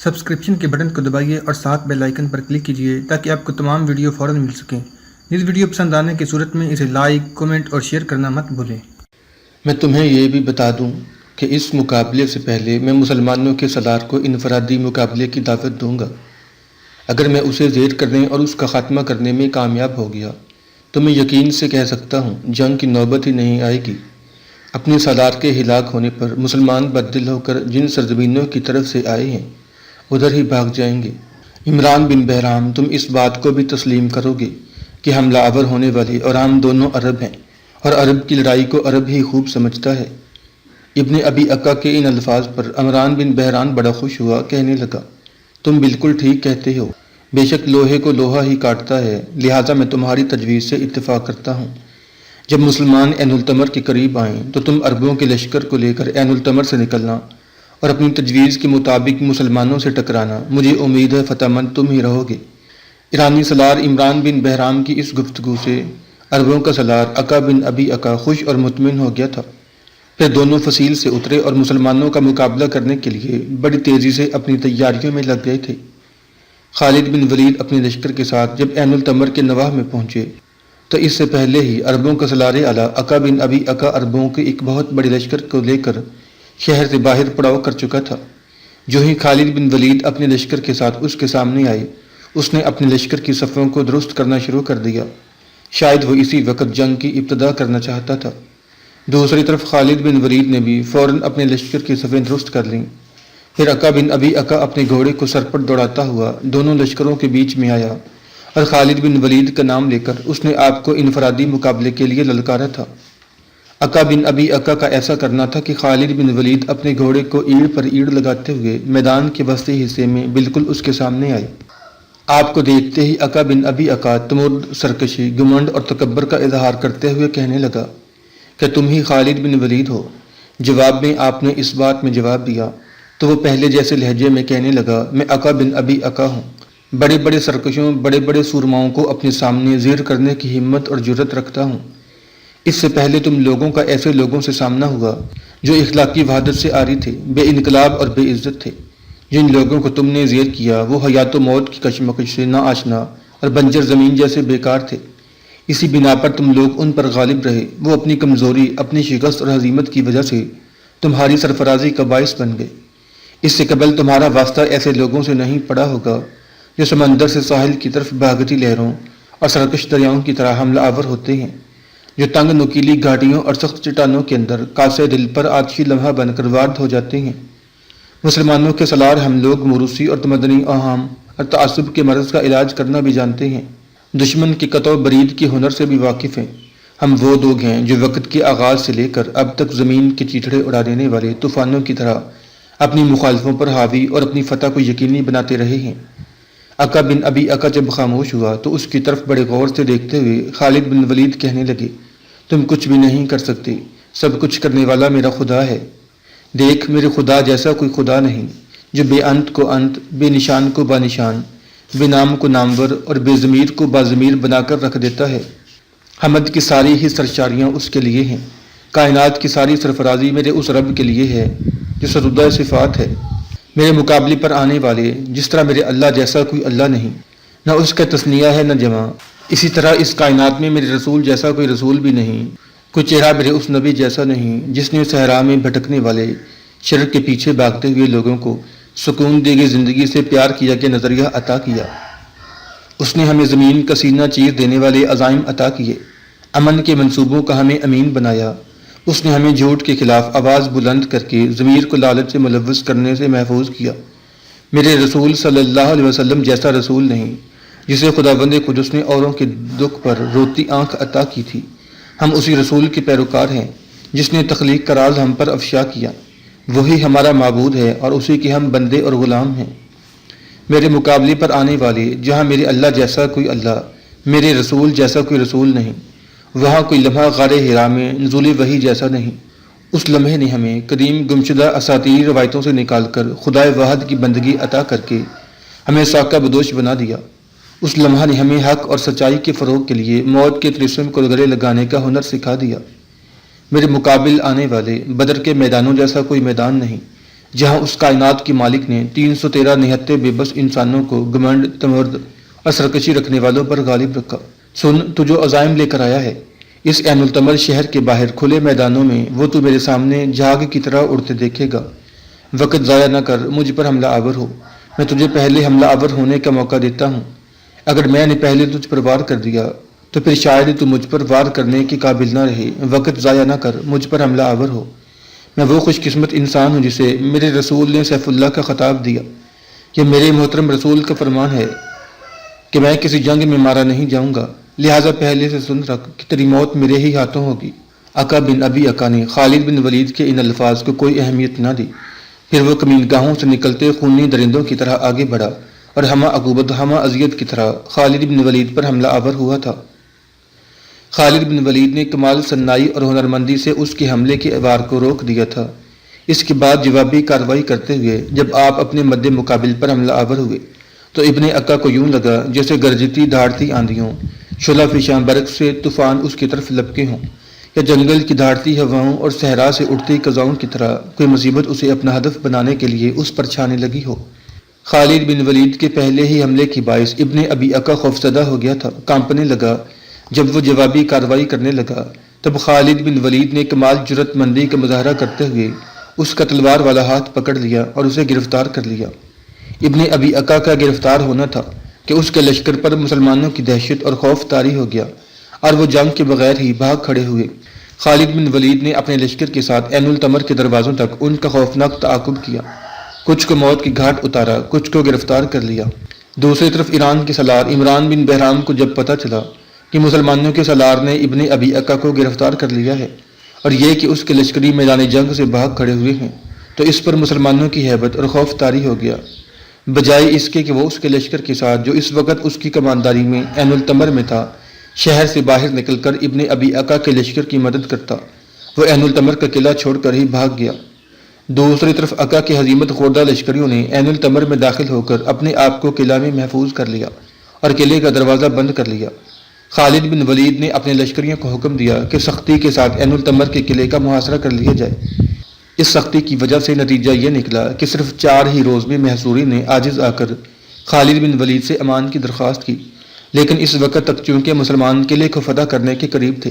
Subscription کے button کو دبائیے اور ساتھ بیل آئیکن پر کلک کیجیے تاکہ آپ کو تمام ویڈیو فوراً مل سکیں۔ اس ویڈیو پسند آنے کی صورت میں اسے لائک، کمنٹ اور شیئر کرنا مت بھولیں۔ میں تمہیں یہ بھی بتا دوں کہ اس مقابلے سے پہلے میں مسلمانوں کے سالار کو انفرادی مقابلے کی دعوت دوں گا۔ اگر میں اسے زیر کرنے اور اس کا خاتمہ کرنے میں کامیاب ہو گیا تو میں یقین سے کہہ سکتا ہوں جنگ کی نوبت ہی نہیں آئے گی۔ اپنے سالار کے ہلاک ہونے پر مسلمان بددل ہو کر جن سرزمینوں کی طرف سے آئے ہیں ادھر ہی بھاگ جائیں گے۔ عمران بن بحرام، تم اس بات کو بھی تسلیم کرو گے کہ حملہ آور ہونے والے اور ہم دونوں عرب ہیں اور عرب کی لڑائی کو عرب ہی خوب سمجھتا ہے۔ ابن ابی عکا کے ان الفاظ پر عمران بن بحران بڑا خوش ہوا، کہنے لگا تم بالکل ٹھیک کہتے ہو، بے شک لوہے کو لوہا ہی کاٹتا ہے، لہٰذا میں تمہاری تجویز سے اتفاق کرتا ہوں۔ جب مسلمان عین التمر کے قریب آئیں تو تم عربوں کے لشکر کو لے کر عین التمر سے نکلنا اور اپنی تجویز کے مطابق مسلمانوں سے ٹکرانا۔ مجھے امید ہے فتح مند تم ہی رہو گے۔ ایرانی سالار عمران بن بحرام کی اس گفتگو سے عربوں کا سالار عکا بن ابی عکا خوش اور مطمئن ہو گیا تھا۔ پھر دونوں فصیل سے اترے اور مسلمانوں کا مقابلہ کرنے کے لیے بڑی تیزی سے اپنی تیاریوں میں لگ گئے تھے۔ خالد بن ولید اپنے لشکر کے ساتھ جب عین التمر کے نواح میں پہنچے تو اس سے پہلے ہی عربوں کا سالار اعلیٰ عکا بن ابی عکا عربوں کے ایک بہت بڑے لشکر کو لے کر شہر سے باہر پڑاؤ کر چکا تھا۔ جو ہی خالد بن ولید اپنے لشکر کے ساتھ اس کے سامنے آئے اس نے اپنے لشکر کی صفوں کو درست کرنا شروع کر دیا۔ شاید وہ اسی وقت جنگ کی ابتدا کرنا چاہتا تھا۔ دوسری طرف خالد بن ولید نے بھی فوراً اپنے لشکر کی صفیں درست کر لیں۔ پھر عکا بن ابی عکا اپنے گھوڑے کو سر پر دوڑاتا ہوا دونوں لشکروں کے بیچ میں آیا اور خالد بن ولید کا نام لے کر اس نے آپ کو انفرادی مقابلے کے لیے للکارا تھا۔ عکا بن ابی عکا کا ایسا کرنا تھا کہ خالد بن ولید اپنے گھوڑے کو ایڑ پر ایڑ لگاتے ہوئے میدان کے وسطی حصے میں بالکل اس کے سامنے آئے۔ آپ کو دیکھتے ہی عکا بن ابی عکا تمرد، سرکشی، گھمنڈ اور تکبر کا اظہار کرتے ہوئے کہنے لگا کہ تم ہی خالد بن ولید ہو۔ جواب میں آپ نے اس بات میں جواب دیا تو وہ پہلے جیسے لہجے میں کہنے لگا میں عکا بن ابی عکا ہوں، بڑے بڑے سرکشوں، بڑے بڑے سورماؤں کو اپنے سامنے زیر کرنے کی ہمت اور جرت رکھتا ہوں۔ اس سے پہلے تم لوگوں کا ایسے لوگوں سے سامنا ہوا جو اخلاقی وحدت سے عاری تھے، بے انقلاب اور بے عزت تھے۔ جن لوگوں کو تم نے زیر کیا وہ حیات و موت کی کشمکش سے نا آشنا اور بنجر زمین جیسے بیکار تھے۔ اسی بنا پر تم لوگ ان پر غالب رہے، وہ اپنی کمزوری، اپنی شکست اور ہزیمت کی وجہ سے تمہاری سرفرازی کا باعث بن گئے۔ اس سے قبل تمہارا واسطہ ایسے لوگوں سے نہیں پڑا ہوگا جو سمندر سے ساحل کی طرف بھاگتی لہروں اور سرکش دریاؤں کی طرح حملہ آور ہوتے ہیں، جو تنگ نکیلی گھاٹیوں اور سخت چٹانوں کے اندر قاسے دل پر آتشی لمحہ بن کر وارد ہو جاتے ہیں۔ مسلمانوں کے سالار ہم لوگ موروثی اور تمدنی اوہام اور تعصب کے مرض کا علاج کرنا بھی جانتے ہیں، دشمن کی قطع و برید کے ہنر سے بھی واقف ہیں۔ ہم وہ لوگ ہیں جو وقت کے آغاز سے لے کر اب تک زمین کے چیٹڑے اڑا دینے والے طوفانوں کی طرح اپنی مخالفوں پر حاوی اور اپنی فتح کو یقینی بناتے رہے ہیں۔ عکا بن ابی عکا جب خاموش ہوا تو اس کی طرف بڑے غور سے دیکھتے ہوئے خالد بن ولید کہنے لگے تم کچھ بھی نہیں کر سکتے، سب کچھ کرنے والا میرا خدا ہے۔ دیکھ میرے خدا جیسا کوئی خدا نہیں جو بے انت کو انت، بے نشان کو بانشان، بے نام کو نامور اور بے ضمیر کو باضمیر بنا کر رکھ دیتا ہے۔ حمد کی ساری ہی سرشاریاں اس کے لیے ہیں، کائنات کی ساری سرفرازی میرے اس رب کے لیے ہے جو سرودہ صفات ہے، میرے مقابلے پر آنے والے۔ جس طرح میرے اللہ جیسا کوئی اللہ نہیں، نہ اس کا تثنیہ ہے نہ جمع، اسی طرح اس کائنات میں میرے رسول جیسا کوئی رسول بھی نہیں، کوئی چہرہ میرے اس نبی جیسا نہیں جس نے صحرا میں بھٹکنے والے شرک کے پیچھے بھاگتے ہوئے لوگوں کو سکون دے گی زندگی سے پیار کیا کہ نظریہ عطا کیا۔ اس نے ہمیں زمین کا سینہ چیر دینے والے عزائم عطا کیے، امن کے منصوبوں کا ہمیں امین بنایا۔ اس نے ہمیں جھوٹ کے خلاف آواز بلند کر کے ضمیر کو لالچ سے ملوث کرنے سے محفوظ کیا۔ میرے رسول صلی اللہ علیہ وسلم جیسا رسول نہیں جسے خداوند قدس نے اوروں کے دکھ پر روتی آنکھ عطا کی تھی۔ ہم اسی رسول کے پیروکار ہیں جس نے تخلیق کا راز ہم پر افشا کیا، وہی ہمارا معبود ہے اور اسی کے ہم بندے اور غلام ہیں۔ میرے مقابلے پر آنے والے جہاں میرے اللہ جیسا کوئی اللہ، میرے رسول جیسا کوئی رسول نہیں، وہاں کوئی لمحہ غار حرا میں نزول وحی جیسا نہیں۔ اس لمحے نے ہمیں قدیم گمشدہ اساطیری روایتوں سے نکال کر خدائے واحد کی بندگی عطا کر کے ہمیں ساقہ بدوش بنا دیا۔ اس لمحہ نے ہمیں حق اور سچائی کے فروغ کے لیے موت کے طلسم کو گلے لگانے کا ہنر سکھا دیا۔ میرے مقابل آنے والے بدر کے میدانوں جیسا کوئی میدان نہیں جہاں اس کائنات کے مالک نے 313 نہتے بے بس انسانوں کو گمنڈ، تمرد اور سرکشی رکھنے والوں پر غالب رکھا۔ سن، تو جو عزائم لے کر آیا ہے، اس عین التمر شہر کے باہر کھلے میدانوں میں وہ تو میرے سامنے جھاگ کی طرح اڑتے دیکھے گا۔ وقت ضائع نہ کر، مجھ پر حملہ آور ہو، میں تجھے پہلے حملہ آور ہونے کا موقع دیتا ہوں۔ اگر میں نے پہلے تجھ پر وار کر دیا تو پھر شاید تو مجھ پر وار کرنے کے قابل نہ رہے۔ وقت ضائع نہ کر، مجھ پر حملہ آور ہو۔ میں وہ خوش قسمت انسان ہوں جسے میرے رسول نے سیف اللہ کا خطاب دیا۔ یہ میرے محترم رسول کا فرمان ہے کہ میں کسی جنگ میں مارا نہیں جاؤں گا، لہٰذا پہلے سے سن رکھ کہ تیری موت میرے ہی ہاتھوں ہوگی۔ عقا بن ابی عقا نے خالد بن ولید کے ان الفاظ کو کوئی اہمیت نہ دی۔ پھر وہ کمین گاہوں سے نکلتے خونی درندوں کی طرح آگے بڑھا اور ہمہ عقوبت ہمہ اذیت کی طرح خالد بن ولید پر حملہ آور ہوا تھا۔ خالد بن ولید نے کمال صنائی اور ہنرمندی سے اس کے حملے کے وار کو روک دیا تھا۔ اس کے بعد جوابی کارروائی کرتے ہوئے جب آپ اپنے مد مقابل پر حملہ آور ہوئے تو ابن عقا کو یوں لگا جیسے گرجتی دھاڑتی آندھیوں، شعلہ فشاں برق سے طوفان اس کی طرف لپکے ہوں، یا جنگل کی دھاڑتی ہواؤں اور صحرا سے اٹھتی قزاؤں کی طرح کوئی مصیبت اسے اپنا ہدف بنانے کے لیے اس پر چھانے لگی ہو۔ خالد بن ولید کے پہلے ہی حملے کی باعث ابن ابی عقا خوفزدہ ہو گیا تھا، کانپنے لگا۔ جب وہ جوابی کارروائی کرنے لگا تب خالد بن ولید نے کمال جرأت مندی کا مظاہرہ کرتے ہوئے اس کا تلوار والا ہاتھ پکڑ لیا اور اسے گرفتار کر لیا۔ ابن ابی عقا کا گرفتار ہونا تھا کہ اس کے لشکر پر مسلمانوں کی دہشت اور خوف طاری ہو گیا اور وہ جنگ کے بغیر ہی بھاگ کھڑے ہوئے۔ خالد بن ولید نے اپنے لشکر کے ساتھ عین التمر کے دروازوں تک ان کا خوفناک تعاقب کیا، کچھ کو موت کی گھاٹ اتارا، کچھ کو گرفتار کر لیا۔ دوسری طرف ایران کے سالار عمران بن بہرام کو جب پتہ چلا کہ مسلمانوں کے سالار نے ابن ابی عقا کو گرفتار کر لیا ہے اور یہ کہ اس کے لشکری میدان جنگ سے بھاگ کھڑے ہوئے ہیں، تو اس پر مسلمانوں کی ہیبت اور خوف طاری ہو گیا۔ بجائے اس کے کہ وہ اس کے لشکر کے ساتھ جو اس وقت اس کی کمانداری میں عین التمر میں تھا شہر سے باہر نکل کر ابن ابی عقا کے لشکر کی مدد کرتا، وہ عین التمر کا قلعہ چھوڑ کر ہی بھاگ گیا۔ دوسری طرف عقا کے ہزیمت خوردہ لشکریوں نے عین التمر میں داخل ہو کر اپنے آپ کو قلعہ میں محفوظ کر لیا اور قلعے کا دروازہ بند کر لیا۔ خالد بن ولید نے اپنے لشکریوں کو حکم دیا کہ سختی کے ساتھ عین التمر کے قلعے کا محاصرہ کر لیا جائے۔ اس سختی کی وجہ سے نتیجہ یہ نکلا کہ صرف 4 ہی روز میں محصوری نے عاجز آ کر خالد بن ولید سے امان کی درخواست کی، لیکن اس وقت تک چونکہ مسلمان قلعے کو فتح کرنے کے قریب تھے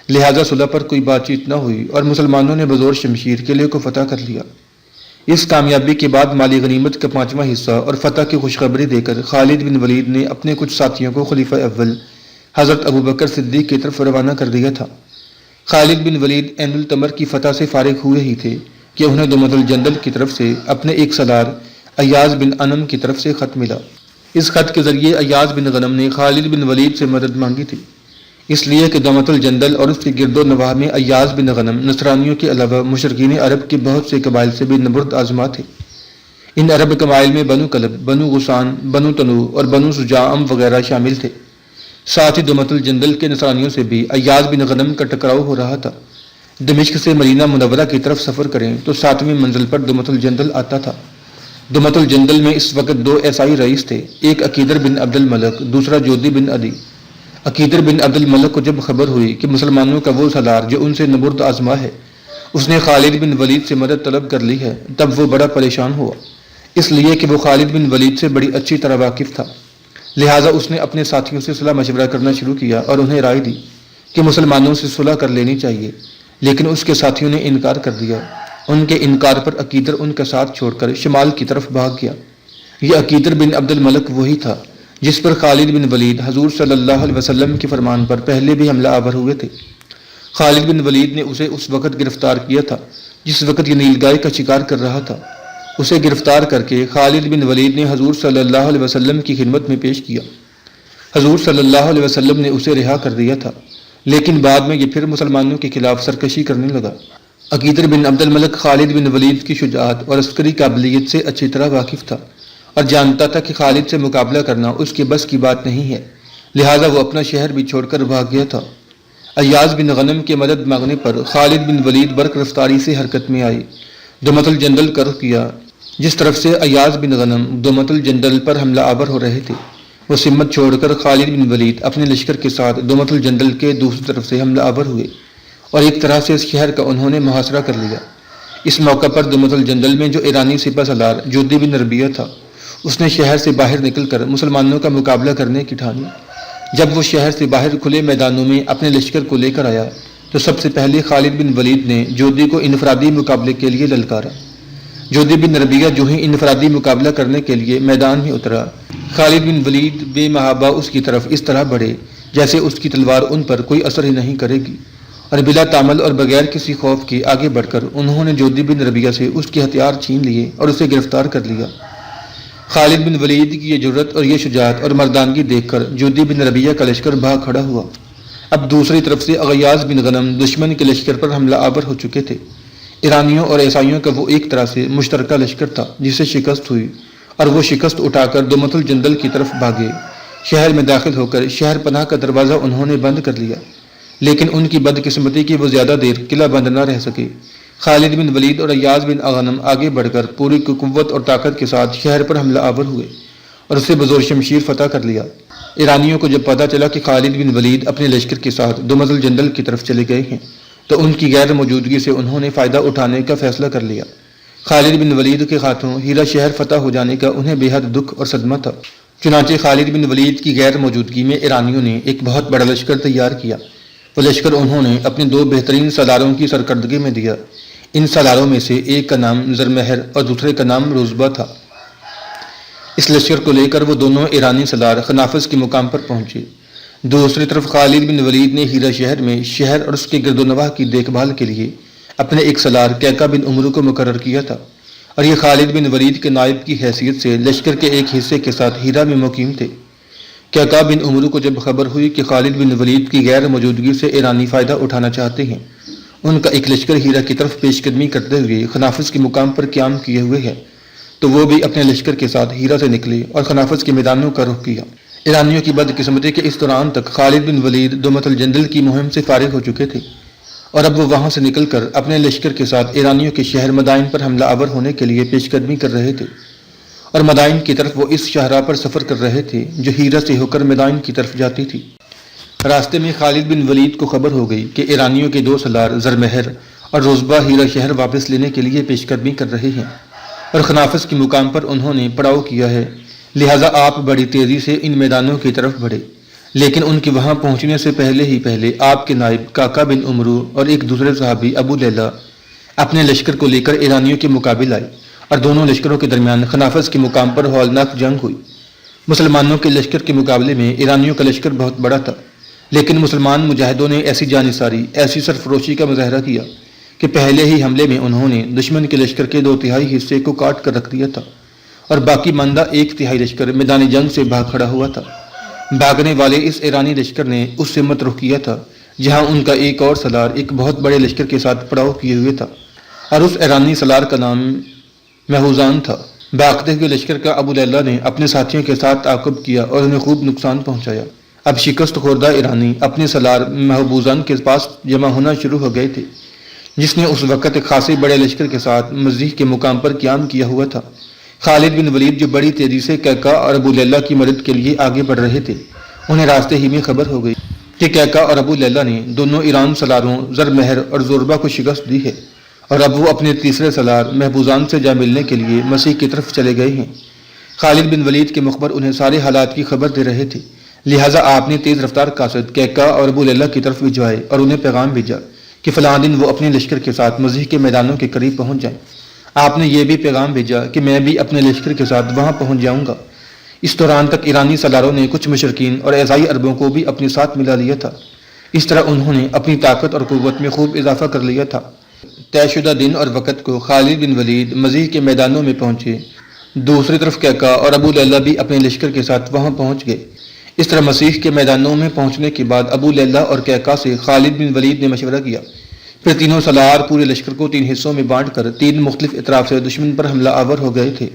لہٰذا صلح پر کوئی بات چیت نہ ہوئی اور مسلمانوں نے بزور شمشیر قلعے کو فتح کر لیا۔ اس کامیابی کے بعد مالی غنیمت کا 5واں حصہ اور فتح کی خوشخبری دے کر خالد بن ولید نے اپنے کچھ ساتھیوں کو خلیفہ اول حضرت ابوبکر صدیق کی طرف روانہ کر دیا تھا۔ خالد بن ولید عین التمر کی فتح سے فارغ ہوئے ہی تھے کہ انہیں دومت الجندل کی طرف سے اپنے ایک سالار ایاز بن انم کی طرف سے خط ملا۔ اس خط کے ذریعے ایاز بن غنم نے خالد بن ولید سے مدد مانگی تھی، اس لیے کہ دومت الجندل اور اس کے گرد و نواح میں ایاز بن غنم نصرانیوں کے علاوہ مشرکین عرب کے بہت سے قبائل سے بھی نبرد آزما تھے۔ ان عرب قبائل میں بنو کلب، بنو غسان، بنو تنو اور بنو سجاعم وغیرہ شامل تھے۔ ساتھ ہی دومت الجندل کے نصرانیوں سے بھی ایاز بن غنم کا ٹکراؤ ہو رہا تھا۔ دمشق سے مدینہ منورہ کی طرف سفر کریں تو 7ویں منزل پر دومت الجندل آتا تھا۔ دومت الجندل میں اس وقت 2 عیسائی رئیس تھے، ایک عقیدر بن عبد الملک، دوسرا جودی بن عدی۔ عقیدر بن عبد الملک کو جب خبر ہوئی کہ مسلمانوں کا وہ سالار جو ان سے نبرد آزما ہے اس نے خالد بن ولید سے مدد طلب کر لی ہے، تب وہ بڑا پریشان ہوا، اس لیے کہ وہ خالد بن ولید سے بڑی اچھی طرح واقف تھا۔ لہٰذا اس نے اپنے ساتھیوں سے صلح مشورہ کرنا شروع کیا اور انہیں رائے دی کہ مسلمانوں سے صلح کر لینی چاہیے، لیکن اس کے ساتھیوں نے انکار کر دیا۔ ان کے انکار پر عقیدر ان کا ساتھ چھوڑ کر شمال کی طرف بھاگ گیا۔ یہ عقیدر بن عبد الملک وہی تھا جس پر خالد بن ولید حضور صلی اللہ علیہ وسلم کے فرمان پر پہلے بھی حملہ آور ہوئے تھے۔ خالد بن ولید نے اسے اس وقت گرفتار کیا تھا جس وقت یہ نیل گائے کا شکار کر رہا تھا۔ اسے گرفتار کر کے خالد بن ولید نے حضور صلی اللہ علیہ وسلم کی خدمت میں پیش کیا۔ حضور صلی اللہ علیہ وسلم نے اسے رہا کر دیا تھا، لیکن بعد میں یہ پھر مسلمانوں کے خلاف سرکشی کرنے لگا۔ عقیدر بن عبد الملک خالد بن ولید کی شجاعت اور عسکری قابلیت سے اچھی طرح واقف تھا اور جانتا تھا کہ خالد سے مقابلہ کرنا اس کے بس کی بات نہیں ہے، لہٰذا وہ اپنا شہر بھی چھوڑ کر بھاگ گیا تھا۔ ایاز بن غنم کے مدد مانگنے پر خالد بن ولید برق رفتاری سے حرکت میں آئے، دومت الجندل کا رخ کیا۔ جس طرف سے ایاز بن غنم دومت الجندل پر حملہ آور ہو رہے تھے، وہ سمت چھوڑ کر خالد بن ولید اپنے لشکر کے ساتھ دومت الجندل کے دوسری طرف سے حملہ آور ہوئے اور ایک طرح سے اس شہر کا انہوں نے محاصرہ کر لیا۔ اس موقع پر دمت الجندل میں جو ایرانی سپہ سالار جودی بن ربیہ تھا، اس نے شہر سے باہر نکل کر مسلمانوں کا مقابلہ کرنے کی ٹھانی۔ جب وہ شہر سے باہر کھلے میدانوں میں اپنے لشکر کو لے کر آیا تو سب سے پہلے خالد بن ولید نے جودی کو انفرادی مقابلے کے لیے للکارا۔ جودی بن ربیہ جو ہی انفرادی مقابلہ کرنے کے لیے میدان میں اترا، خالد بن ولید بے محابہ اس کی طرف اس طرح بڑھے جیسے اس کی تلوار ان پر کوئی اثر ہی نہیں کرے گی، اور بلا تامل اور بغیر کسی خوف کے آگے بڑھ کر انہوں نے جودی بن ربیہ سے اس کے ہتھیار چھین لیے اور اسے گرفتار کر لیا۔ خالد بن ولید کی یہ جرت اور یہ شجاعت اور مردانگی دیکھ کر جودی بن ربیہ کا لشکر بھاگ کھڑا ہوا۔ اب دوسری طرف سے اغیاث بن غنم دشمن کے لشکر پر حملہ آور ہو چکے تھے۔ ایرانیوں اور عیسائیوں کا وہ ایک طرح سے مشترکہ لشکر تھا جسے شکست ہوئی، اور وہ شکست اٹھا کر دمت الجندل کی طرف بھاگے۔ شہر میں داخل ہو کر شہر پناہ کا دروازہ انہوں نے بند کر لیا، لیکن ان کی بدقسمتی کہ وہ زیادہ دیر قلعہ بند نہ رہ سکے۔ خالد بن ولید اور ایاز بن غنم آگے بڑھ کر پوری قوت اور طاقت کے ساتھ شہر پر حملہ آور ہوئے اور اسے بزور شمشیر فتح کر لیا۔ ایرانیوں کو جب پتہ چلا کہ خالد بن ولید اپنے لشکر کے ساتھ دمت الجندل کی طرف چلے گئے ہیں تو ان کی غیر موجودگی سے انہوں نے فائدہ اٹھانے کا فیصلہ کر لیا۔ خالد بن ولید کے ہاتھوں ہیرا شہر فتح ہو جانے کا انہیں بے حد دکھ اور صدمہ تھا۔ چنانچہ خالد بن ولید کی غیر موجودگی میں ایرانیوں نے ایک بہت بڑا لشکر تیار کیا۔ وہ لشکر انہوں نے اپنے دو بہترین سالاروں کی سرکردگی میں دیا۔ ان سالاروں میں سے ایک کا نام زرمہر اور دوسرے کا نام روزبہ تھا۔ اس لشکر کو لے کر وہ دونوں ایرانی سالار خنافس کے مقام پر پہنچے۔ دوسری طرف خالد بن ولید نے ہیرا شہر میں شہر اور اس کے گرد و نواح کی دیکھ بھال کے لیے اپنے ایک سالار کیکا بن عمرو کو مقرر کیا تھا، اور یہ خالد بن ولید کے نائب کی حیثیت سے لشکر کے ایک حصے کے ساتھ ہیرا میں مقیم تھے۔ کیکا بن عمرو کو جب خبر ہوئی کہ خالد بن ولید کی غیر موجودگی سے ایرانی فائدہ اٹھانا چاہتے ہیں، ان کا ایک لشکر ہیرا کی طرف پیش قدمی کرتے ہوئے خنافس کے مقام پر قیام کیے ہوئے ہے، تو وہ بھی اپنے لشکر کے ساتھ ہیرا سے نکلے اور خنافس کے میدانوں کا رخ کیا۔ ایرانیوں کی بدقسمتی کے اس دوران تک خالد بن ولید دمت الجندل کی مہم سے فارغ ہو چکے تھے، اور اب وہ وہاں سے نکل کر اپنے لشکر کے ساتھ ایرانیوں کے شہر مدائن پر حملہ آور ہونے کے لیے پیش قدمی کر رہے تھے، اور مدائن کی طرف وہ اس شاہراہ پر سفر کر رہے تھے جو ہیرا سے ہو کر مدائن کی طرف جاتی تھی۔ راستے میں خالد بن ولید کو خبر ہو گئی کہ ایرانیوں کے دو سالار زرمہر اور روزبہ ہیرا شہر واپس لینے کے لیے پیش قدمی کر رہے ہیں، اور خنافس کے مقام پر انہوں نے پڑاؤ کیا ہے، لہٰذا آپ بڑی تیزی سے ان میدانوں کی طرف بڑھے۔ لیکن ان کے وہاں پہنچنے سے پہلے آپ کے نائب کاکا بن عمرو اور ایک دوسرے صحابی ابو لیلہ اپنے لشکر کو لے کر ایرانیوں کے مقابل آئے، اور دونوں لشکروں کے درمیان خنافس کے مقام پر ہولناک جنگ ہوئی۔ مسلمانوں کے لشکر کے مقابلے میں ایرانیوں کا لشکر بہت بڑا تھا، لیکن مسلمان مجاہدوں نے ایسی جانثاری، ایسی سرفروشی کا مظاہرہ کیا کہ پہلے ہی حملے میں انہوں نے دشمن کے لشکر کے 2/3 حصے کو کاٹ کر رکھ دیا تھا، اور باقی ماندہ 1/3 لشکر میدان جنگ سے بھاگ کھڑا ہوا تھا۔ بھاگنے والے اس ایرانی لشکر نے اس سے مت رخ کیا تھا جہاں ان کا ایک اور سالار ایک بہت بڑے لشکر کے ساتھ پڑاؤ کیے ہوئے تھا، اور اس ایرانی سالار کا نام محوزان تھا۔ بھاگتے ہوئے لشکر کا ابو لیلہ نے اپنے ساتھیوں کے ساتھ تعاقب کیا اور انہیں خوب نقصان پہنچایا۔ اب شکست خوردہ ایرانی اپنے سالار محوزان کے پاس جمع ہونا شروع ہو گئے تھے، جس نے اس وقت ایک خاصے بڑے لشکر کے ساتھ مزیح کے مقام پر قیام کیا ہوا تھا۔ خالد بن ولید جو بڑی تیزی سے کیکا اور ابو لیلہ کی مدد کے لیے آگے بڑھ رہے تھے، انہیں راستے ہی میں خبر ہو گئی کہ کیکا اور ابو لیلہ نے دونوں ایران سالاروں زرمہر اور زوربہ کو شکست دی ہے، اور اب وہ اپنے تیسرے سالار محبوزان سے جا ملنے کے لیے مسیح کی طرف چلے گئے ہیں۔ خالد بن ولید کے مخبر انہیں سارے حالات کی خبر دے رہے تھے، لہٰذا آپ نے تیز رفتار قاصد کیکا اور ابو لیلہ کی طرف بھجوائے اور انہیں پیغام بھیجا کہ فلاں دن وہ اپنے لشکر کے ساتھ مسیح کے میدانوں کے قریب پہنچ جائیں۔ آپ نے یہ بھی پیغام بھیجا کہ میں بھی اپنے لشکر کے ساتھ وہاں پہنچ جاؤں گا۔ اس دوران تک ایرانی سالاروں نے کچھ مشرکین اور عیسائی عربوں کو بھی اپنے ساتھ ملا لیا تھا۔ اس طرح انہوں نے اپنی طاقت اور قوت میں خوب اضافہ کر لیا تھا۔ طے شدہ دن اور وقت کو خالد بن ولید مسیح کے میدانوں میں پہنچے، دوسری طرف کیکا اور ابو لیلہ بھی اپنے لشکر کے ساتھ وہاں پہنچ گئے۔ اس طرح مسیح کے میدانوں میں پہنچنے کے بعد ابو لیلہ اور کیکا سے خالد بن ولید نے مشورہ کیا۔ پھر تینوں سالار پورے لشکر کو 3 حصوں میں بانٹ کر 3 مختلف اطراف سے دشمن پر حملہ آور ہو گئے تھے۔